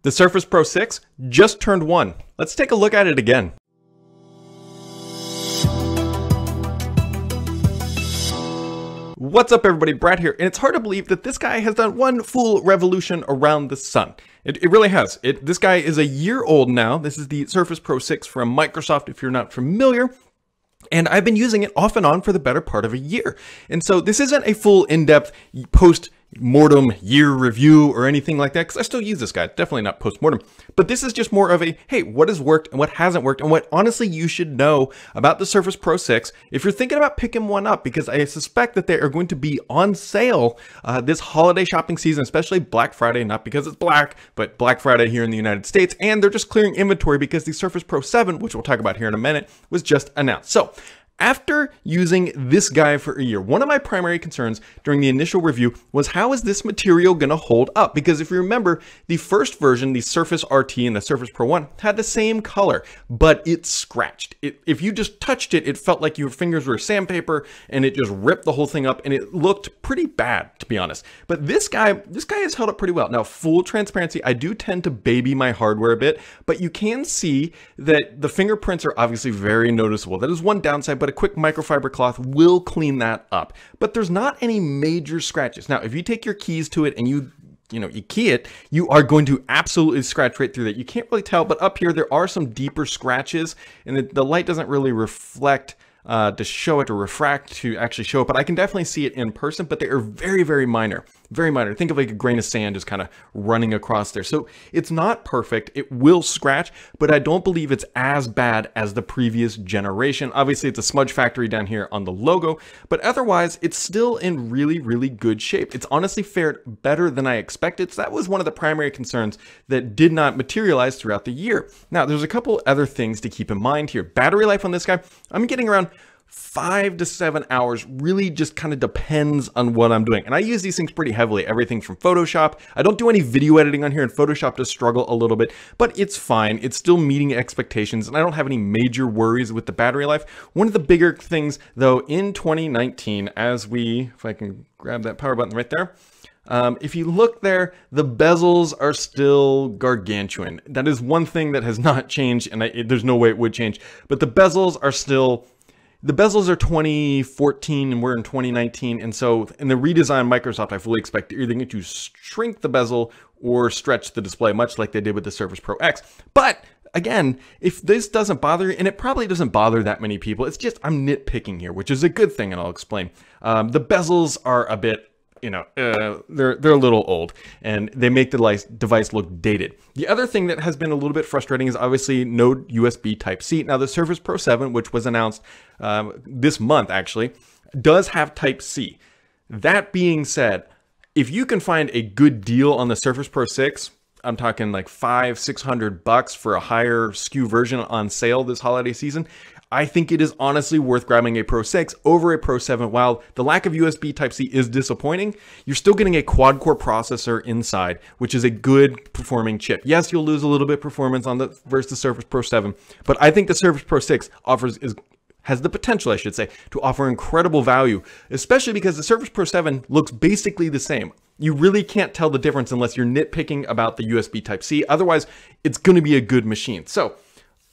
The Surface Pro 6 just turned 1. Let's take a look at it again. What's up everybody, Brad here, and it's hard to believe that this guy has done one full revolution around the sun. It really has. This guy is a year old now. This is the Surface Pro 6 from Microsoft, if you're not familiar. And I've been using it off and on for the better part of a year. And so this isn't a full in-depth post-mortem year review or anything like that, because I still use this guy, definitely not post-mortem. But this is just more of a, hey, what has worked and what hasn't worked, and what honestly you should know about the Surface Pro 6 if you're thinking about picking one up, because I suspect that they are going to be on sale this holiday shopping season, especially Black Friday, not because it's black, but Black Friday here in the United States, and they're just clearing inventory because the Surface Pro 7, which we'll talk about here in a minute, was just announced. So after using this guy for a year, one of my primary concerns during the initial review was, how is this material going to hold up? Because if you remember, the first version, the Surface RT and the Surface Pro 1, had the same color, but it scratched. If you just touched it, it felt like your fingers were sandpaper, and it just ripped the whole thing up, and it looked pretty bad, to be honest. But this guy has held up pretty well. Now, full transparency, I do tend to baby my hardware a bit, but you can see that the fingerprints are obviously very noticeable. That is one downside, but a quick microfiber cloth will clean that up. But there's not any major scratches. Now, if you take your keys to it and you key it, you are going to absolutely scratch right through that. You can't really tell, but up here there are some deeper scratches, and the light doesn't really reflect to show it, or refract to actually show it, but I can definitely see it in person, but they are very, very minor. Very minor. Think of like a grain of sand just kind of running across there. So it's not perfect. It will scratch, but I don't believe it's as bad as the previous generation. Obviously, it's a smudge factory down here on the logo, but otherwise, it's still in really, really good shape. It's honestly fared better than I expected. So that was one of the primary concerns that did not materialize throughout the year. Now, there's a couple other things to keep in mind here. Battery life on this guy, I'm getting around 5 to 7 hours, really just kind of depends on what I'm doing. And I use these things pretty heavily, everything from Photoshop. I don't do any video editing on here, and Photoshop does struggle a little bit, but it's fine. It's still meeting expectations, and I don't have any major worries with the battery life. One of the bigger things though, in 2019, if I can grab that power button right there, if you look there, the bezels are still gargantuan. That is one thing that has not changed, and there's no way it would change, but the bezels are still, the bezels are 2014 and we're in 2019. And so in the redesign Microsoft, I fully expect they're either going to shrink the bezel or stretch the display, much like they did with the Surface Pro X. But again, if this doesn't bother you, and it probably doesn't bother that many people, it's just I'm nitpicking here, which is a good thing, and I'll explain. The bezels are a bit, they're a little old, and they make the device look dated. The other thing that has been a little bit frustrating is obviously no USB Type-C. Now, the Surface Pro 7, which was announced this month actually, does have Type-C. That being said, if you can find a good deal on the Surface Pro 6, I'm talking like $500-600 for a higher SKU version on sale this holiday season, I think it is honestly worth grabbing a Pro 6 over a Pro 7. While the lack of USB Type-C is disappointing, you're still getting a quad-core processor inside, which is a good performing chip. Yes, you'll lose a little bit of performance on versus the Surface Pro 7, but I think the Surface Pro 6 has the potential, I should say, to offer incredible value, especially because the Surface Pro 7 looks basically the same. You really can't tell the difference unless you're nitpicking about the USB Type-C. Otherwise, it's going to be a good machine. So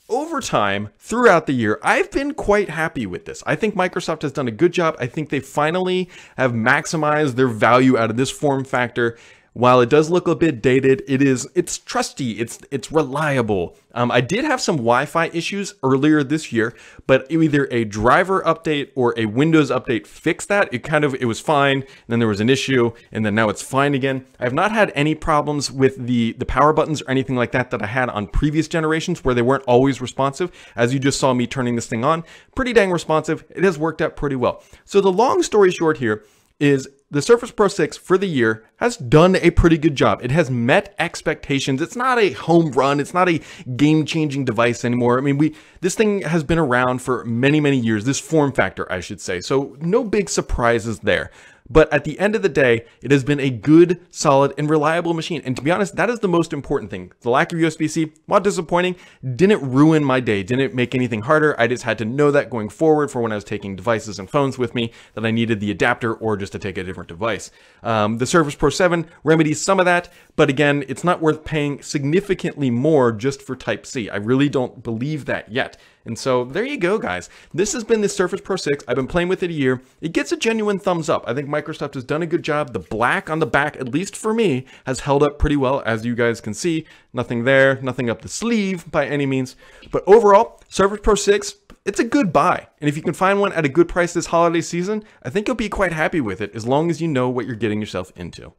over time, throughout the year, I've been quite happy with this. I think Microsoft has done a good job. I think they finally have maximized their value out of this form factor. While it does look a bit dated, it's trusty, it's reliable. I did have some Wi-Fi issues earlier this year, but either a driver update or a Windows update fixed that. It was fine, then there was an issue, and then now it's fine again. I have not had any problems with the power buttons or anything like that I had on previous generations where they weren't always responsive. As you just saw me turning this thing on, pretty dang responsive. It has worked out pretty well. So the long story short here is the Surface Pro 6 for the year has done a pretty good job. It has met expectations. It's not a home run. It's not a game-changing device anymore. I mean, this thing has been around for many, many years, this form factor, I should say. So no big surprises there. But at the end of the day, it has been a good, solid, and reliable machine. And to be honest, that is the most important thing. The lack of USB-C, while disappointing, didn't ruin my day, didn't make anything harder. I just had to know that going forward for when I was taking devices and phones with me, that I needed the adapter or just to take a different device. The Surface Pro 7 remedies some of that, but again, it's not worth paying significantly more just for Type-C. I really don't believe that yet. And so there you go, guys. This has been the Surface Pro 6. I've been playing with it a year. It gets a genuine thumbs up. I think Microsoft has done a good job. The black on the back, at least for me, has held up pretty well, as you guys can see. Nothing there, nothing up the sleeve by any means. But overall, Surface Pro 6, it's a good buy. And if you can find one at a good price this holiday season, I think you'll be quite happy with it as long as you know what you're getting yourself into.